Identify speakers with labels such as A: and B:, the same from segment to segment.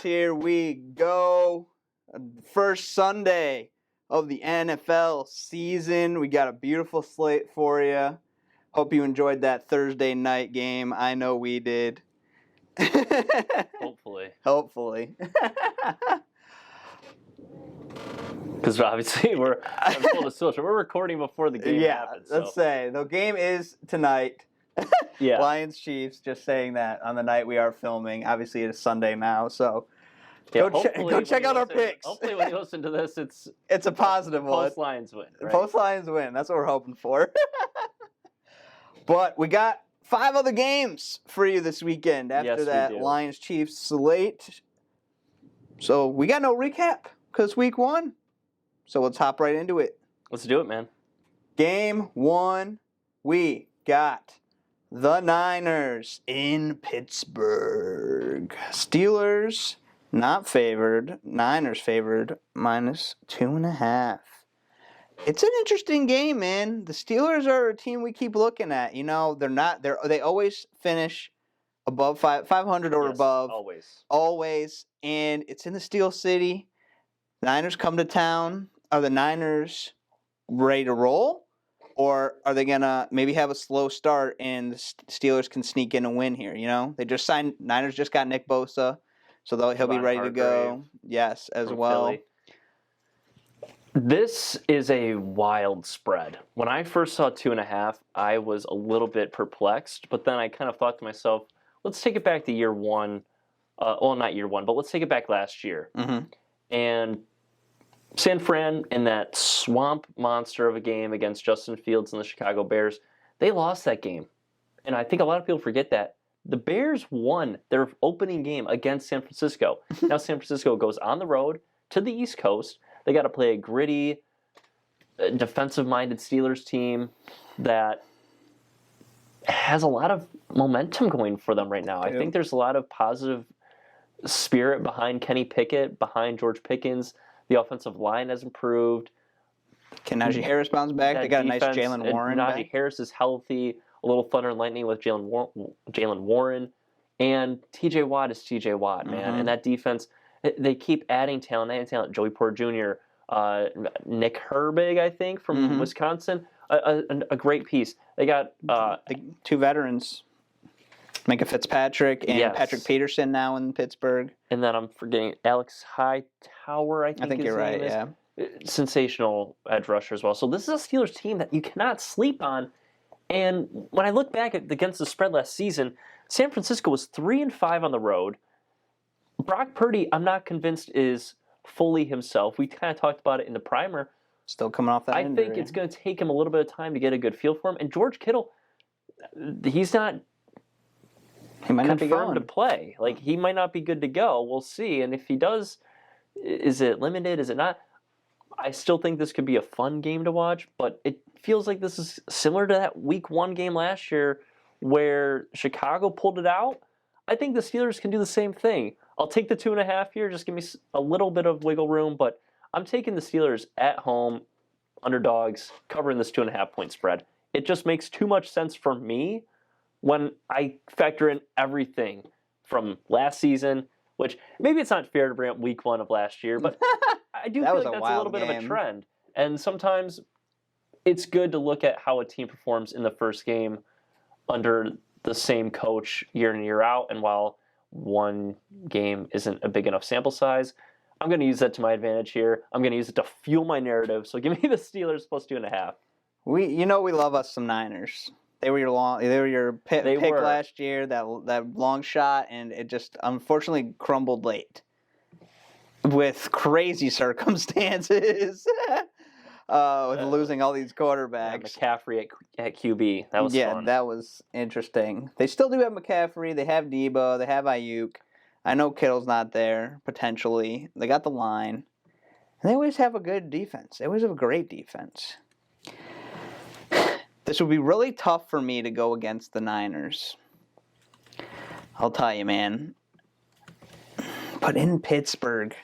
A: here we go. First Sunday of the NFL season. We got a beautiful slate for you. Hope you enjoyed that Thursday night game. I know we did.
B: Hopefully.
A: Hopefully.
B: Because obviously we're recording before the game happens.
A: Let's say the game is tonight.
B: Yeah.
A: Lions Chiefs, just saying that on the night we are filming. Obviously it is Sunday now, so
B: Yeah,
A: go check out our picks.
B: Hopefully when you listen to this, it's
A: a positive one.
B: Post Lions win. Right?
A: Post Lions win. That's what we're hoping for. But we got 5 other games for you this weekend after that Lions Chiefs slate. So we got no recap because week 1. So let's hop right into it.
B: Let's do it, man.
A: Game 1, we got the Niners in Pittsburgh. Steelers not favored. Niners favored -2.5. It's an interesting game, man. The Steelers are a team we keep looking at. You know, they always finish above 500 or above. Always. And it's in the Steel City. Niners come to town. Are the Niners ready to roll? Or are they going to maybe have a slow start and the Steelers can sneak in a win here, you know? Niners just got Nick Bosa, so he'll be ready to go. Yes, as well.
B: Philly. This is a wild spread. When I first saw 2.5, I was a little bit perplexed, but then I kind of thought to myself, let's take it back to year 1. Not year 1, but let's take it back last year.
A: Mm-hmm.
B: And San Fran, in that swamp monster of a game against Justin Fields and the Chicago Bears, they lost that game. And I think a lot of people forget that. The Bears won their opening game against San Francisco. Now San Francisco goes on the road to the East Coast. They got to play a gritty, defensive-minded Steelers team that has a lot of momentum going for them right now. I think there's a lot of positive spirit behind Kenny Pickett, behind George Pickens. The offensive line has improved.
A: Can Najee Harris bounce back? They got a nice Jalen Warren back.
B: Najee Harris is healthy. A little thunder and lightning with Jalen Warren. And T.J. Watt is T.J. Watt, man.
A: Mm-hmm.
B: And that defense, they keep adding talent. Joey Porter Jr., Nick Herbig, I think, from Wisconsin. A great piece. They got
A: 2 veterans. Micah Fitzpatrick and Patrick Peterson now in Pittsburgh.
B: And then I'm forgetting Alex Hightower, I think
A: you're right, yeah.
B: Sensational edge rusher as well. So this is a Steelers team that you cannot sleep on. And when I look back against the spread last season, San Francisco was 3-5 on the road. Brock Purdy, I'm not convinced is fully himself. We kind of talked about it in the primer.
A: Still coming off that injury.
B: I think it's going to take him a little bit of time to get a good feel for him. And George Kittle, he's not confirmed to play. Like, he might not be good to go. We'll see. And if he does, is it limited? Is it not? I still think this could be a fun game to watch, but it feels like this is similar to that week 1 game last year where Chicago pulled it out. I think the Steelers can do the same thing. I'll take the 2.5 here. Just give me a little bit of wiggle room, but I'm taking the Steelers at home, underdogs, covering this 2.5 point spread. It just makes too much sense for me when I factor in everything from last season, which maybe it's not fair to bring up week 1 of last year, but I do feel like that's a little bit of a trend. And sometimes it's good to look at how a team performs in the first game under the same coach year in and year out. And while one game isn't a big enough sample size, I'm going to use that to my advantage here. I'm going to use it to fuel my narrative. So give me the Steelers plus 2.5.
A: We love us some Niners. They were your pick last year, that long shot, and it just unfortunately crumbled late with crazy circumstances. With losing all these quarterbacks.
B: Yeah, McCaffrey at QB. That was fun.
A: Yeah, that was interesting. They still do have McCaffrey. They have Debo. They have Ayuk. I know Kittle's not there, potentially. They got the line. And they always have a good defense. They always have a great defense. This would be really tough for me to go against the Niners. I'll tell you, man. But in Pittsburgh.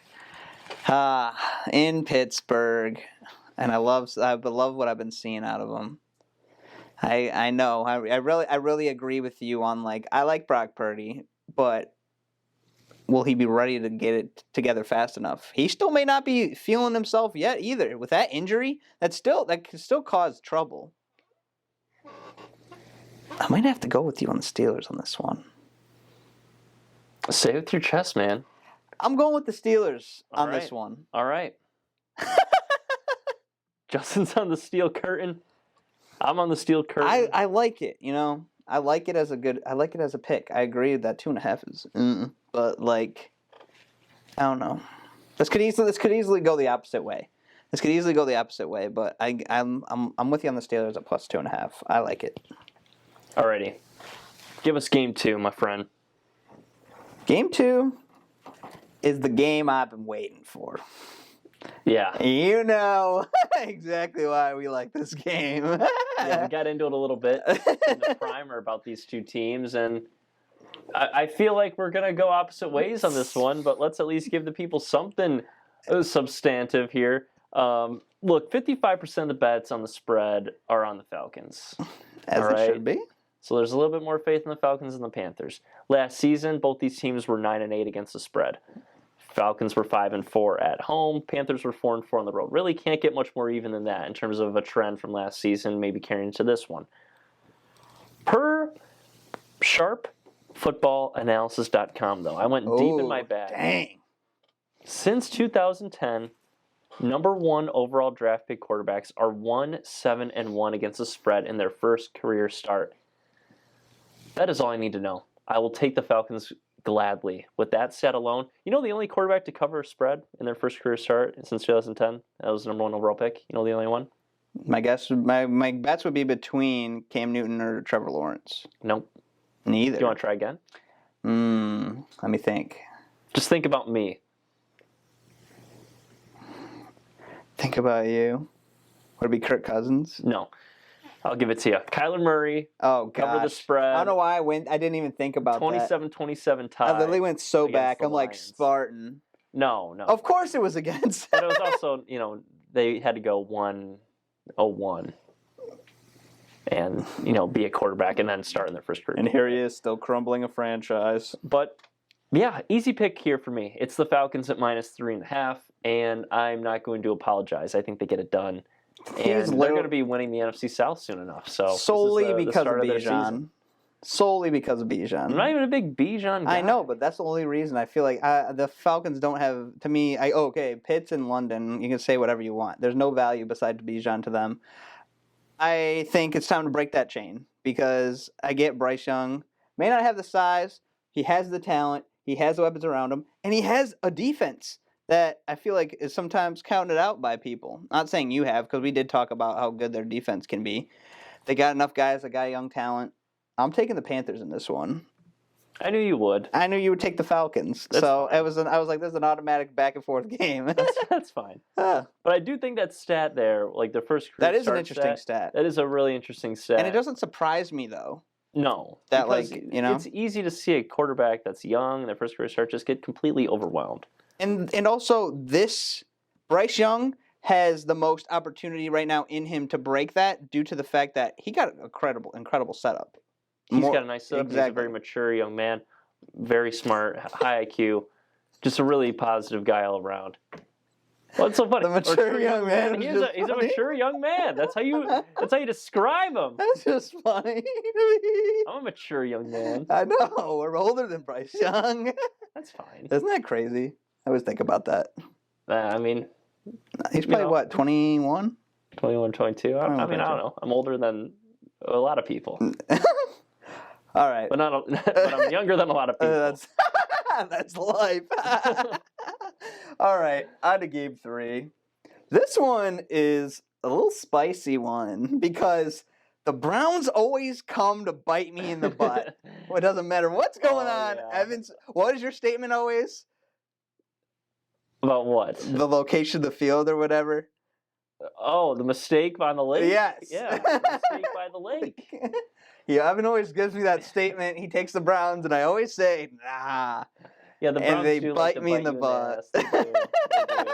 A: In Pittsburgh. And I love what I've been seeing out of them. I know. I really agree with you on, like, I like Brock Purdy, but will he be ready to get it together fast enough? He still may not be feeling himself yet either. With that injury, that can still cause trouble. I might have to go with you on the Steelers on this one.
B: Say it with your chest, man.
A: I'm going with the Steelers
B: All
A: on
B: right.
A: this one.
B: All right. Justin's on the steel curtain. I'm on the steel curtain.
A: I like it, you know. I like it as a pick. I agree that 2.5 is, but like, I don't know. This could easily go the opposite way. But I'm with you on the Steelers at plus 2.5. I like it.
B: Alrighty. Give us game 2, my friend.
A: Game 2 is the game I've been waiting for.
B: Yeah.
A: You know exactly why we like this game.
B: Yeah, we got into it a little bit in the primer about these two teams, and I feel like we're going to go opposite ways on this one, but let's at least give the people something substantive here. Look, 55% of the bets on the spread are on the Falcons.
A: As it should be.
B: So there's a little bit more faith in the Falcons than the Panthers. Last season, both these teams were 9-8 against the spread. Falcons were 5-4 at home. Panthers were 4-4 on the road. Really can't get much more even than that in terms of a trend from last season, maybe carrying into this one. Per sharpfootballanalysis.com, though, I went deep in my bag.
A: Dang.
B: Since 2010, number 1 overall draft pick quarterbacks are 1-7-1 against the spread in their first career start. That is all I need to know. I will take the Falcons gladly. With that stat alone, you know the only quarterback to cover a spread in their first career start since 2010? That was the number 1 overall pick. You know the only one?
A: My bets would be between Cam Newton or Trevor Lawrence.
B: Nope.
A: Neither.
B: Do you want to try again?
A: Let me think.
B: Just think about me.
A: Think about you. Would it be Kirk Cousins?
B: No. I'll give it to you. Kyler Murray.
A: Oh, gosh.
B: Cover the spread.
A: I don't know why I didn't even think about
B: 27-27 tie.
A: that. I literally went so
B: against
A: back.
B: the
A: I'm like,
B: Lions.
A: Spartan.
B: No.
A: Of course it was against.
B: But it was also, they had to go 1-0-1 and, be a quarterback and then start in their first career.
A: And here he is, still crumbling a franchise.
B: But, yeah, easy pick here for me. It's the Falcons at -3.5, and I'm not going to apologize. I think they get it done. And they're going to be winning the NFC South soon enough. So
A: solely because of
B: their
A: Bijan.
B: season.
A: Solely because of Bijan.
B: I'm not even a big Bijan guy.
A: I know, but that's the only reason. I feel like the Falcons don't have, to me, Pitts in London, you can say whatever you want. There's no value besides Bijan to them. I think it's time to break that chain because I get Bryce Young. May not have the size. He has the talent. He has the weapons around him. And he has a defense that I feel like is sometimes counted out by people. Not saying you have, because we did talk about how good their defense can be. They got enough guys that got young talent. I'm taking the Panthers in this one.
B: I knew you would.
A: I knew you would take the Falcons.
B: That's
A: so
B: fine.
A: I was like, this is an automatic back and forth game.
B: That's fine.
A: Ah,
B: But I do think that stat there, like the first career
A: that is an
B: start
A: interesting stat.
B: That is a really interesting stat.
A: And it doesn't surprise me, though.
B: No.
A: That,
B: because
A: like,
B: it's easy to see a quarterback that's young, their first career start, just get completely overwhelmed.
A: And also, Bryce Young has the most opportunity right now in him to break that due to the fact that he got an incredible setup.
B: He's got a nice setup.
A: Exactly.
B: He's a very mature young man, very smart, high IQ, just a really positive guy all around. What's so funny?
A: The mature young man.
B: He's a mature young man. That's how you describe him.
A: That's just funny.
B: I'm a mature young man.
A: I know. We're older than Bryce Young.
B: That's fine.
A: Isn't that crazy? I always think about that.
B: I mean,
A: He's probably, what, 21?
B: 21, 22? I don't know. I'm older than a lot of people.
A: All right.
B: But I'm younger than a lot of people.
A: That's life. All right, on to game 3. This one is a little spicy one because the Browns always come to bite me in the butt. Well, it doesn't matter what's going on.
B: Yeah.
A: Evans, what is your statement always?
B: About what?
A: The location of the field or whatever?
B: Oh, the mistake on the lake?
A: Yes.
B: Yeah, the mistake by the lake.
A: Yeah, Evan always gives me that statement. He takes the Browns, and I always say, nah.
B: Yeah, the Browns
A: And they
B: do
A: bite
B: like to
A: me in the
B: you
A: butt.
B: ass. They do. They do.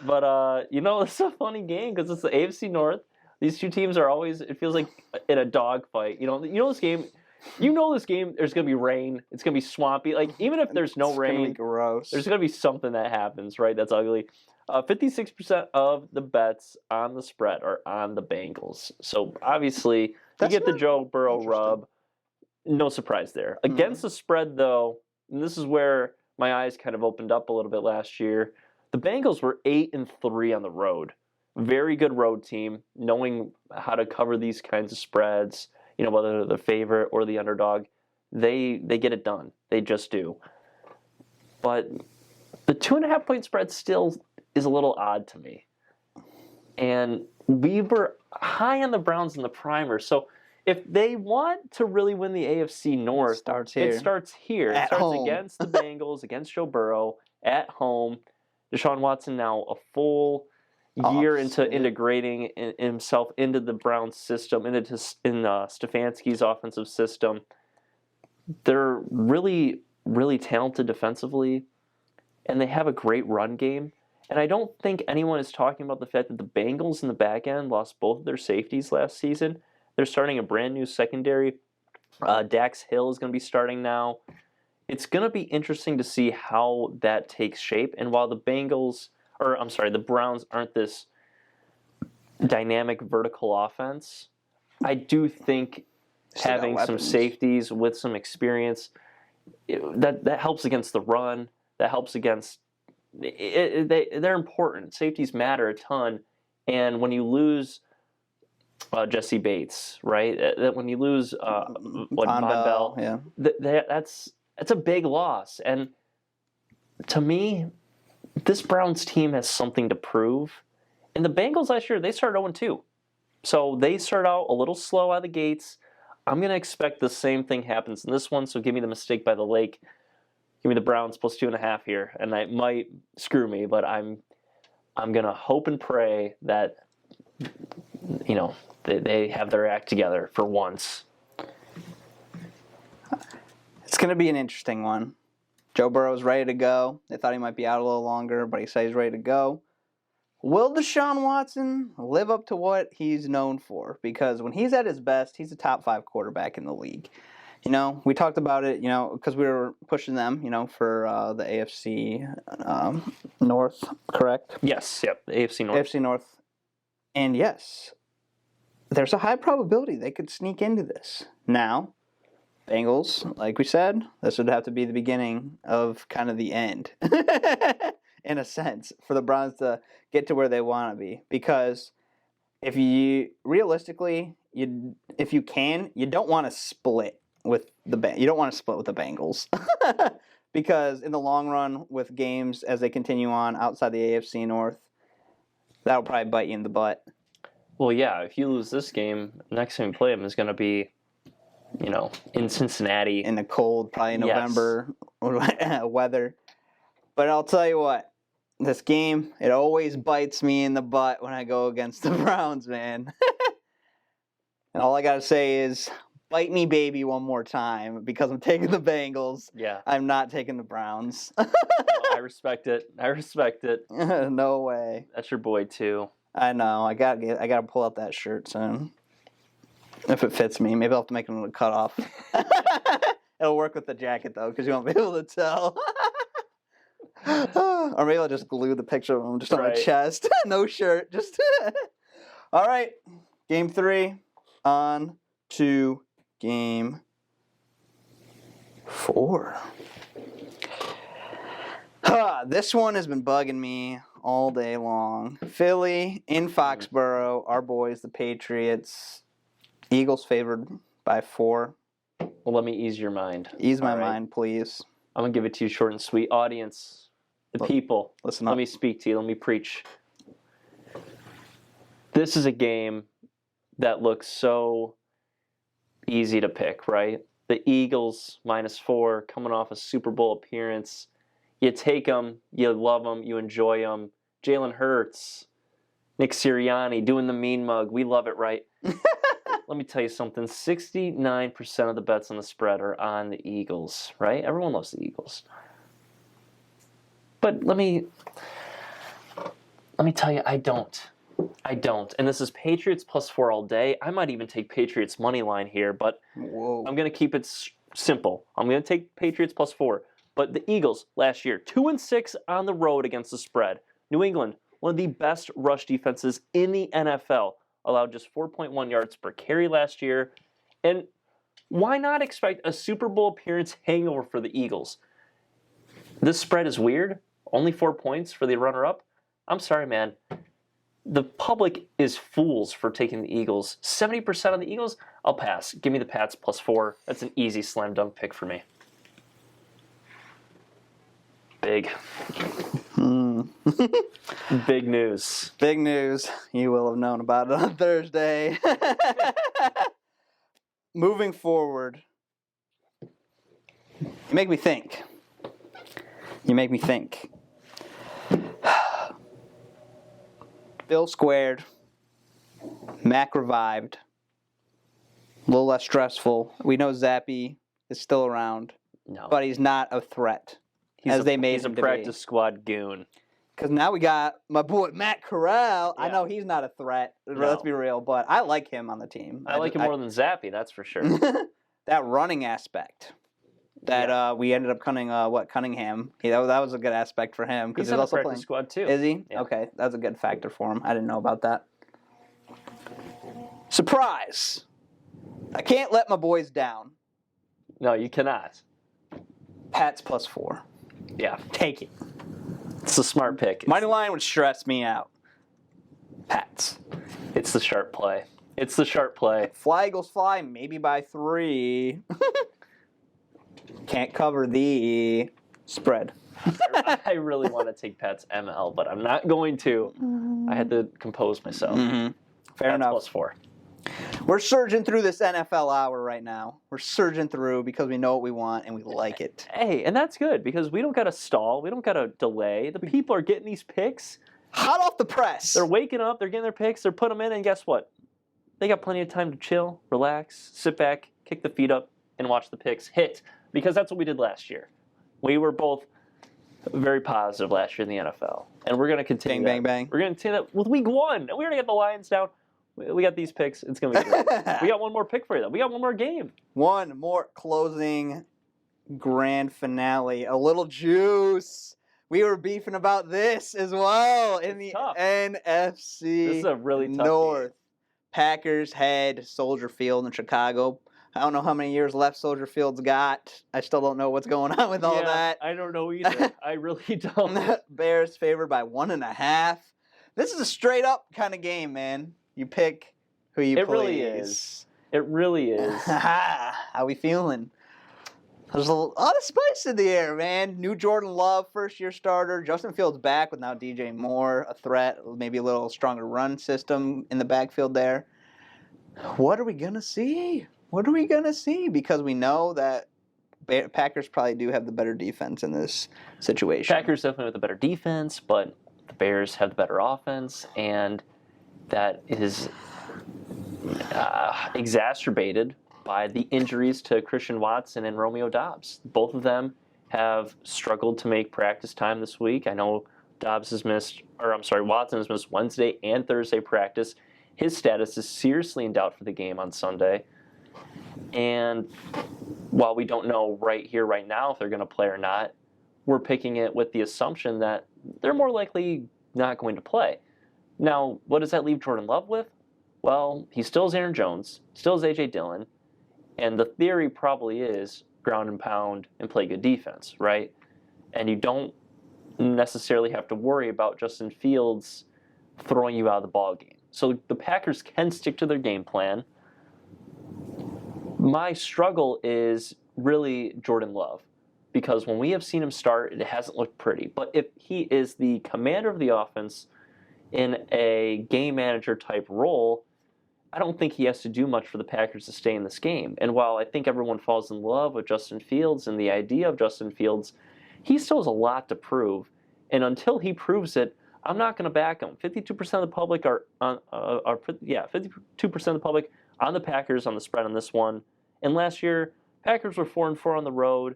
B: But, it's a funny game because it's the AFC North. These two teams are always, it feels like in a dogfight. You know this game, You know this game, there's going to be rain. It's going to be swampy. Like, even if there's no
A: It's gonna be
B: rain,
A: gross.
B: there's going to be something that happens, right? That's ugly. 56% of the bets on the spread are on the Bengals. So, obviously,
A: That's
B: you get the
A: not
B: Joe Burrow
A: interesting.
B: rub. No surprise there. Against the spread, though, and this is where my eyes kind of opened up a little bit last year, the Bengals were 8-3 on the road. Very good road team, knowing how to cover these kinds of spreads, whether they're the favorite or the underdog. They get it done. They just do. But the 2.5-point spread still is a little odd to me. And we were high on the Browns in the primer. So if they want to really win the AFC North,
A: It starts here.
B: It starts here.
A: At
B: It starts
A: home.
B: against the Bengals, against Joe Burrow, at home. Deshaun Watson now a full year into
A: Shit.
B: integrating himself into the Browns system, in Stefanski's offensive system. They're really, really talented defensively, and they have a great run game. And I don't think anyone is talking about the fact that the Bengals in the back end lost both of their safeties last season. They're starting a brand new secondary. Dax Hill is going to be starting now. It's going to be interesting to see how that takes shape. And while the Browns aren't this dynamic vertical offense, I do think
A: Still got
B: having some
A: weapons.
B: safeties with some experience, that helps against the run. That helps against they're important. Safeties matter a ton. And when you lose Jesse Bates, right? When you lose
A: Von
B: Bell,
A: yeah.
B: That's a big loss. And to me, this Browns team has something to prove. And the Bengals last year, they started 0-2. So they start out a little slow out of the gates. I'm going to expect the same thing happens in this one. So give me the mistake by the lake. Give me the Browns plus 2.5 here. And that might screw me, but I'm going to hope and pray that, they have their act together for once.
A: It's going to be an interesting one. Joe Burrow's ready to go. They thought he might be out a little longer, but he said he's ready to go. Will Deshaun Watson live up to what he's known for? Because when he's at his best, he's a top 5 quarterback in the league. We talked about it, because we were pushing them, for the AFC North, correct?
B: Yes, yep, the AFC North.
A: AFC North. And yes, there's a high probability they could sneak into this. Now, Bengals, like we said, this would have to be the beginning of kind of the end, in a sense, for the Browns to get to where they want to be. Because if you realistically, if you can, you don't want to split with the Bengals, because in the long run, with games as they continue on outside the AFC North, that'll probably bite you in the butt.
B: Well, yeah, if you lose this game, next time you play them is going to be, in Cincinnati.
A: In the cold, probably
B: Yes.
A: November weather. But I'll tell you what, this game, it always bites me in the butt when I go against the Browns, man. And all I got to say is, bite me, baby, one more time, because I'm taking the Bengals.
B: Yeah.
A: I'm not taking the Browns.
B: I respect it.
A: No way.
B: That's your boy, too.
A: I know. I gotta pull out that shirt soon. If it fits me, maybe I'll have to make a cut off. It'll work with the jacket though, because you won't be able to tell. Or maybe I'll just glue the picture of him just on my
B: Right.
A: chest. No shirt. Just. All right. Game 3. On to game 4. This one has been bugging me all day long. Philly in Foxborough. Our boys, the Patriots. Eagles favored by 4.
B: Well, let me ease your mind.
A: Ease my
B: All right.
A: mind, please.
B: I'm going to give it to you short and sweet. Audience, the people,
A: Listen up.
B: let me speak to you. Let me preach. This is a game that looks so easy to pick, right? The Eagles -4 coming off a Super Bowl appearance. You take them, you love them, you enjoy them. Jalen Hurts, Nick Sirianni doing the mean mug. We love it, right? Let me tell you something. 69% of the bets on the spread are on the Eagles, right? Everyone loves the Eagles. But let me tell you, I don't. I don't. And this is Patriots +4 all day. I might even take Patriots money line here, but
A: Whoa.
B: I'm going to keep it simple. I'm going to take Patriots +4. But the Eagles last year, 2-6 on the road against the spread. New England, one of the best rush defenses in the NFL, allowed just 4.1 yards per carry last year. And why not expect a Super Bowl appearance hangover for the Eagles? This spread is weird. Only 4 points for the runner-up. I'm sorry, man. The public is fools for taking the Eagles. 70% on the Eagles, I'll pass. Give me the Pats +4. That's an easy slam dunk pick for me. Big. Big news.
A: Big news. You will have known about it on Thursday. Moving forward, you make me think. Bill squared. Mac revived. A little less stressful. We know Zappy is still around,
B: No.
A: but he's not a threat. As they made
B: he's
A: him
B: a
A: to be.
B: practice squad goon.
A: Because now we got my boy Matt Corral. I
B: Yeah.
A: know he's not a threat.
B: No.
A: Let's be real, but I like him on the team.
B: I like him more than Zappy, that's for sure.
A: That running aspect that we ended up Cunningham. That was a good aspect for him because
B: He's
A: he's
B: on the
A: also
B: practice
A: playing.
B: squad too.
A: Is he?
B: Yeah.
A: Okay, that's a good factor for him. I didn't know about that. Surprise! I can't let my boys down.
B: No, you cannot.
A: Pats +4.
B: Yeah,
A: Take it.
B: it's a smart pick.
A: Money line would stress me out. Pats.
B: It's the sharp play. It's the sharp play.
A: Fly Eagles fly, maybe by 3. Can't cover the spread.
B: I really want to take Pats ML, but I'm not going to. I had to compose myself.
A: Mm-hmm. Fair
B: Pats
A: enough.
B: +4.
A: We're surging through this NFL hour right now. We're surging through because we know what we want and we like it.
B: Hey, and that's good because we don't got to stall. We don't got to delay. The people are getting these picks.
A: Hot off the press.
B: They're waking up. They're getting their picks. They're putting them in, and guess what? They got plenty of time to chill, relax, sit back, kick the feet up, and watch the picks hit because that's what we did last year. We were both very positive last year in the NFL, and we're going to continue.
A: Bang,
B: that.
A: bang, bang.
B: We're going to continue that with Week 1. And we already got the Lions down. We got these picks. It's going to be great. We got one more pick for you, though. We got one more game.
A: One more closing grand finale. A little juice. We were beefing about this as well in the
B: tough.
A: NFC
B: This is a really tough
A: North.
B: game.
A: Packers had Soldier Field in Chicago. I don't know how many years left Soldier Field's got. I still don't know what's going on with all
B: Yeah,
A: that.
B: I don't know either. I really don't.
A: Bears favored by 1.5. This is a straight up kind of game, man. You pick who you
B: It
A: please.
B: really is. It really is.
A: How we feeling? There's a lot of spice in the air, man. New Jordan Love, first-year starter. Justin Fields back with now DJ Moore, a threat, maybe a little stronger run system in the backfield there. What are we going to see? What are we going to see? Because we know that Packers probably do have the better defense in this situation.
B: Packers definitely with the better defense, but the Bears have the better offense, and that is exacerbated by the injuries to Christian Watson and Romeo Doubs. Both of them have struggled to make practice time this week. I know Watson has missed Wednesday and Thursday practice. His status is seriously in doubt for the game on Sunday. And while we don't know right here, right now, if they're going to play or not, we're picking it with the assumption that they're more likely not going to play. Now, what does that leave Jordan Love with? Well, he still is Aaron Jones, still is A.J. Dillon, and the theory probably is ground and pound and play good defense, right? And you don't necessarily have to worry about Justin Fields throwing you out of the ball game. So the Packers can stick to their game plan. My struggle is really Jordan Love, because when we have seen him start, it hasn't looked pretty. But if he is the commander of the offense in a game manager type role, I don't think he has to do much for the Packers to stay in this game. And while I think everyone falls in love with Justin Fields and the idea of Justin Fields, he still has a lot to prove. And until he proves it, I'm not going to back him. 52% of the public 52% of the public on the Packers on the spread on this one. And last year, Packers were 4-4 on the road.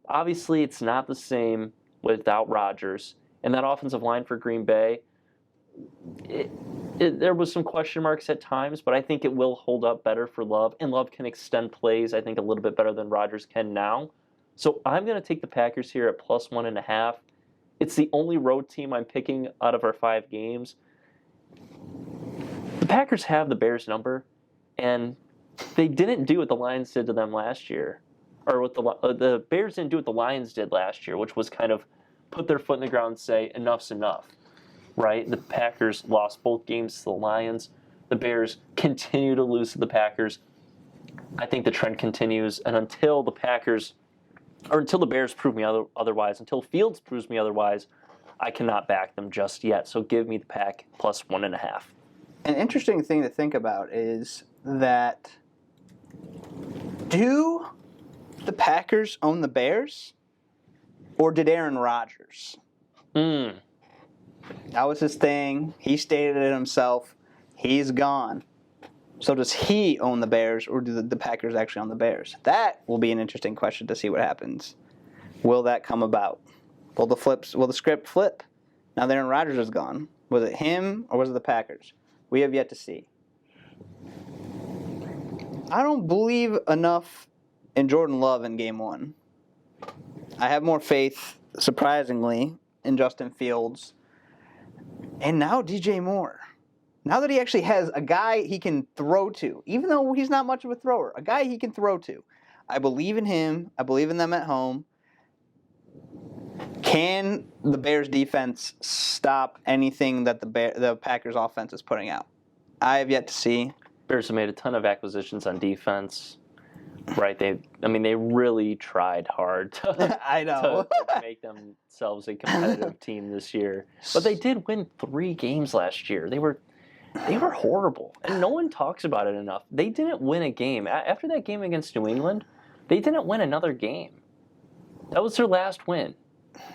B: Obviously, it's not the same without Rodgers. And that offensive line for Green Bay, there was some question marks at times, but I think it will hold up better for Love, and Love can extend plays, I think, a little bit better than Rodgers can now. So I'm going to take the Packers here at plus 1.5. It's the only road team I'm picking out of our 5 games. The Packers have the Bears number, and they didn't do what the Lions did to them last year. Or what the Bears didn't do what the Lions did last year, which was kind of put their foot in the ground and say, enough's enough. Right? The Packers lost both games to the Lions. The Bears continue to lose to the Packers. I think the trend continues, and until the Bears prove me otherwise, until Fields proves me otherwise, I cannot back them just yet. So give me the Pack plus 1.5.
A: An interesting thing to think about is that do the Packers own the Bears, or did Aaron Rodgers? That was his thing. He stated it himself. He's gone. So does he own the Bears, or do the Packers actually own the Bears? That will be an interesting question to see what happens. Will that come about? Will the script flip? Now that Aaron Rodgers is gone. Was it him or was it the Packers? We have yet to see. I don't believe enough in Jordan Love in Game 1. I have more faith, surprisingly, in Justin Fields. And now DJ Moore. Now that he actually has a guy he can throw to, even though he's not much of a thrower, a guy he can throw to. I believe in him. I believe in them at home. Can the Bears defense stop anything that the Packers offense is putting out? I have yet to see.
B: Bears have made a ton of acquisitions on defense. Right? They really tried hard to,
A: I know.
B: to make themselves a competitive team this year. But they did win 3 games last year. They were horrible, and no one talks about it enough. They didn't win a game. After that game against New England, they didn't win another game. That was their last win.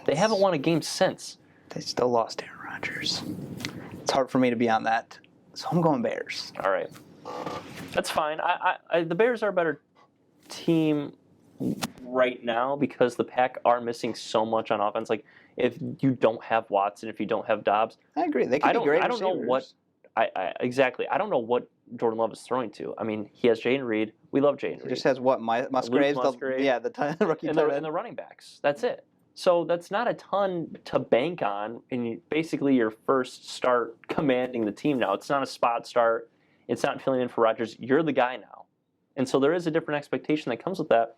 B: They haven't won a game since.
A: They still lost Aaron Rodgers. It's hard for me to be on that, so I'm going Bears.
B: All right. That's fine. The Bears are a better team right now because the Pack are missing so much on offense. Like, if you don't have Watson, if you don't have Dobbs,
A: I agree. They could be great.
B: I don't know what. Exactly. I don't know what Jordan Love is throwing to. I mean, he has Jayden Reed. We love Jayden Reed.
A: He just has what? Musgraves? The rookie
B: and the running backs. That's it. So that's not a ton to bank on in basically your first start commanding the team now. It's not a spot start. It's not filling in for Rodgers. You're the guy now. And so there is a different expectation that comes with that.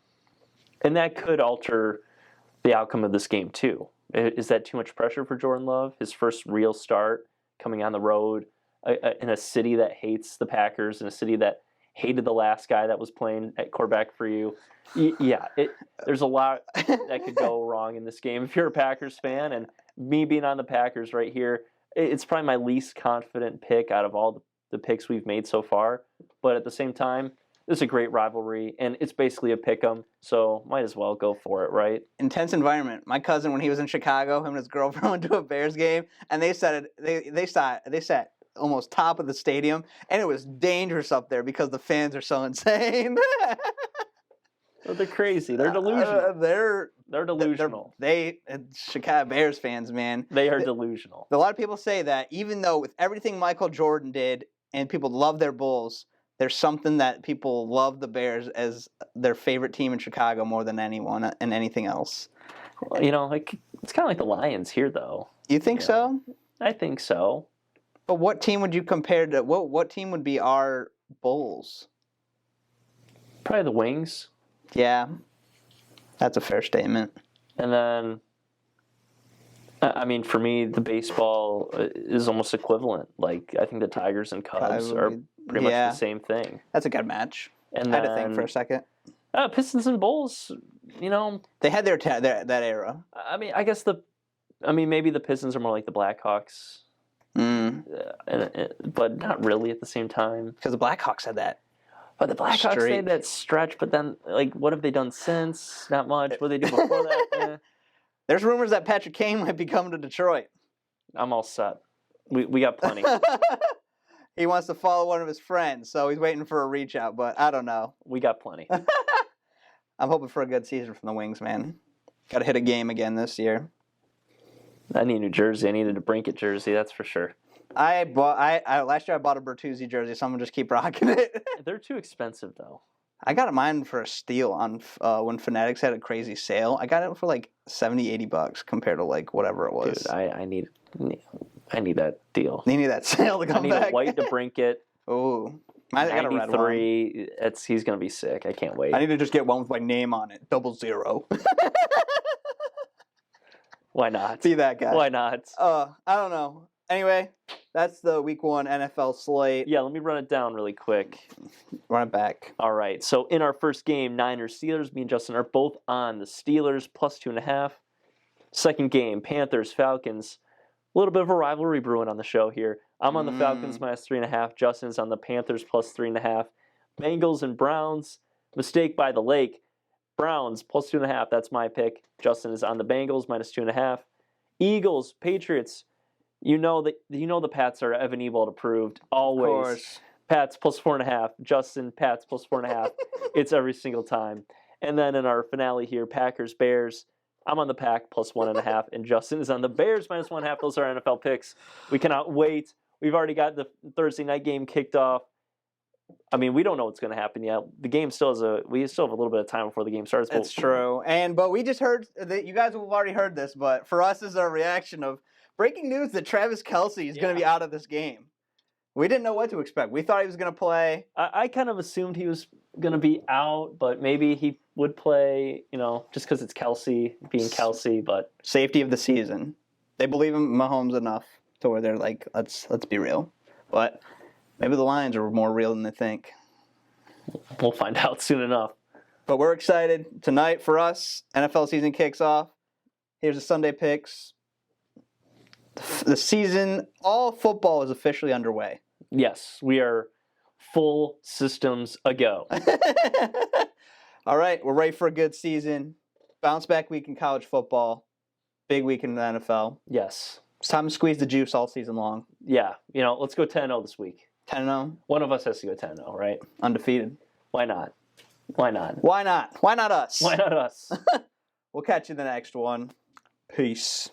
B: And that could alter the outcome of this game too. Is that too much pressure for Jordan Love? His first real start coming on the road in a city that hates the Packers, in a city that hated the last guy that was playing at quarterback for you. Yeah, there's a lot that could go wrong in this game if you're a Packers fan. And me being on the Packers right here, it's probably my least confident pick out of all the picks we've made so far. But at the same time, this is a great rivalry, and it's basically a pick 'em, so might as well go for it, right?
A: Intense environment. My cousin, when he was in Chicago, him and his girlfriend went to a Bears game, and they sat almost top of the stadium, and it was dangerous up there because the fans are so insane.
B: They're crazy. They're delusional.
A: They're
B: delusional.
A: Chicago Bears fans, man.
B: They are delusional.
A: A lot of people say that even though with everything Michael Jordan did, and people love their Bulls, there's something that people love the Bears as their favorite team in Chicago more than anyone and anything else.
B: Well, like it's kind of like the Lions here, though.
A: You think so?
B: I think so.
A: But what team would you compare to? What team would be our Bulls?
B: Probably the Wings.
A: Yeah, that's a fair statement.
B: And then, I mean, for me, the baseball is almost equivalent. Like, I think the Tigers and Cubs are pretty much the same thing.
A: That's a good match.
B: And
A: I had to think for a second.
B: Pistons and Bulls,
A: they had that era.
B: I mean, I guess maybe the Pistons are more like the Blackhawks. But not really at the same time.
A: Because the Blackhawks had that.
B: But the Blackhawks had that stretch, but then, like, what have they done since? Not much. What did they do before that?
A: There's rumors that Patrick Kane might be coming to Detroit.
B: I'm all set. We got plenty.
A: He wants to follow one of his friends, so he's waiting for a reach out, but I don't know.
B: We got plenty.
A: I'm hoping for a good season from the Wings, man. Got to hit a game again this year.
B: I need New Jersey. I needed a Brinket jersey, that's for sure.
A: Last year I bought a Bertuzzi jersey, so I'm gonna just keep rocking it.
B: They're too expensive though.
A: I got mine for a steal on when Fanatics had a crazy sale. I got it for like $70-$80 compared to like whatever it was.
B: Dude, I need that deal.
A: You need that sale to
B: I
A: come
B: need
A: back.
B: a white DeBrincat.
A: Oh, I got a red one.
B: 93. He's gonna be sick. I can't wait.
A: I need to just get one with my name on it, 00.
B: Why not?
A: Be that guy.
B: Why not?
A: I don't know. Anyway, that's the Week 1 NFL slate.
B: Yeah, let me run it down really quick.
A: Run it back.
B: All right. So in our first game, Niners-Steelers, me and Justin are both on the Steelers plus 2.5. Second game, Panthers-Falcons. A little bit of a rivalry brewing on the show here. I'm on the Falcons minus 3.5. Justin's on the Panthers plus 3.5. Bengals and Browns. Mistake by the lake. Browns plus 2.5. That's my pick. Justin is on the Bengals minus 2.5. Eagles, Patriots. You know the Pats are Evan Ebold approved. Always.
A: Of course.
B: Pats plus 4.5. Justin, Pats plus 4.5. It's every single time. And then in our finale here, Packers, Bears. I'm on the Pack plus 1.5, and Justin is on the Bears minus 1.5. Those are our NFL picks. We cannot wait. We've already got the Thursday night game kicked off. I mean, we don't know what's going to happen yet. The game we still have a little bit of time before the game starts.
A: It's true. But we just heard that you guys have already heard this, but for us is our reaction of breaking news that Travis Kelce is going to be out of this game. We didn't know what to expect. We thought he was going to play.
B: I kind of assumed he was going to be out, but maybe he would play, just because it's Kelce, being Kelce. But
A: safety of the season. They believe in Mahomes enough to where they're like, let's be real. But maybe the Lions are more real than they think.
B: We'll find out soon enough.
A: But we're excited. Tonight for us, NFL season kicks off. Here's the Sunday picks. The season, all football is officially underway.
B: Yes, we are full systems ago.
A: All right, we're ready for a good season. Bounce back week in college football. Big week in the NFL.
B: Yes.
A: It's time to squeeze the juice all season long.
B: Yeah, let's go 10-0 this week.
A: 10-0?
B: One of us has to go 10-0, right?
A: Undefeated.
B: Why not? Why not?
A: Why not? Why not us?
B: Why not us?
A: We'll catch you in the next one. Peace.